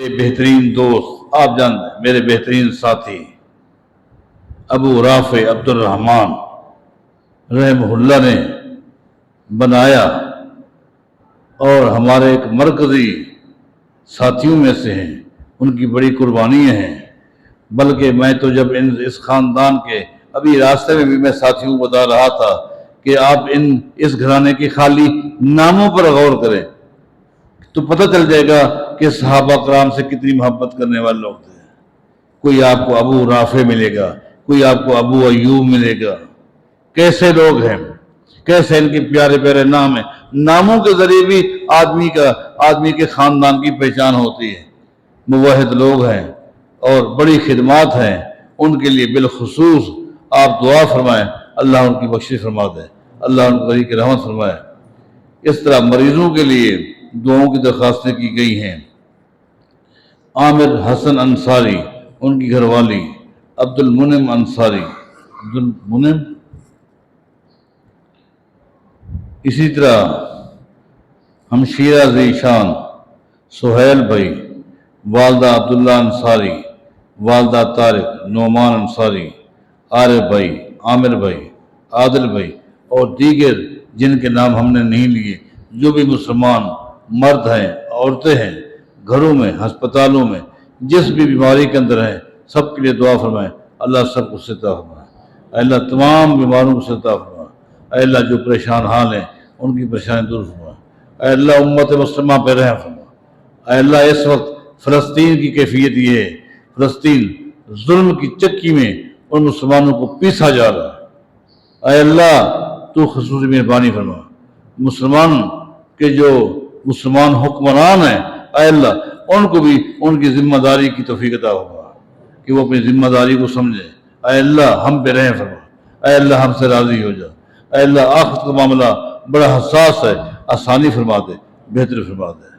بہترین دوست آپ جانتے ہیں، میرے بہترین ساتھی ابو رافع عبد الرحمن رحمہ اللہ نے بنایا اور ہمارے ایک مرکزی ساتھیوں میں سے ہیں، ان کی بڑی قربانیاں ہیں۔ بلکہ میں تو جب اس خاندان کے ابھی راستے میں بھی میں ساتھیوں کو بتا رہا تھا کہ آپ اس گھرانے کے خالی ناموں پر غور کریں تو پتہ چل جائے گا کہ صحابہ کرام سے کتنی محبت کرنے والے لوگ تھے۔ کوئی آپ کو ابو رافع ملے گا، کوئی آپ کو ابو ایوب ملے گا۔ کیسے لوگ ہیں، کیسے ان کے پیارے پیارے نام ہیں۔ ناموں کے ذریعے بھی آدمی کے خاندان کی پہچان ہوتی ہے۔ موحد لوگ ہیں اور بڑی خدمات ہیں، ان کے لیے بالخصوص آپ دعا فرمائیں، اللہ ان کی بخشش فرما دے، اللہ ان کو کی رحمت فرمائے۔ اس طرح مریضوں کے لیے دعاؤں کی درخواستیں کی گئی ہیں۔ عامر حسن انصاری، ان کی گھر والی عبد المنعم انصاری، اسی طرح ہمشیرہ ذیشان سہیل بھائی، والدہ عبداللہ انصاری، والدہ طارق نعمان انصاری، عارف بھائی، عامر بھائی، عادل بھائی اور دیگر جن کے نام ہم نے نہیں لیے، جو بھی مسلمان مرد ہیں، عورتیں ہیں، گھروں میں، ہسپتالوں میں، جس بھی بیماری کے اندر ہیں، سب کے لیے دعا فرمائیں، اللہ سب کو شفا فرمائے۔ اے اللہ تمام بیماروں کو شفا فرمائے۔ اے اللہ جو پریشان حال ہیں ان کی پریشانی دور فرمائے۔ اے اللہ امت مسلمہ پہ رحم فرما۔ اے اللہ اس وقت فلسطین کی کیفیت یہ ہے، فلسطین ظلم کی چکی میں ان مسلمانوں کو پیسا جا رہا ہے۔ اے اللہ تو خصوصی مہربانی فرما۔ مسلمان حکمران ہیں، اے اللہ ان کو بھی ان کی ذمہ داری کی توفیق عطا فرما کہ وہ اپنی ذمہ داری کو سمجھیں۔ اے اللہ ہم پہ رحم فرما۔ اے اللہ ہم سے راضی ہو جا۔ اے اللہ آخرت کا معاملہ بڑا حساس ہے، آسانی فرما دے، بہتر فرما دے۔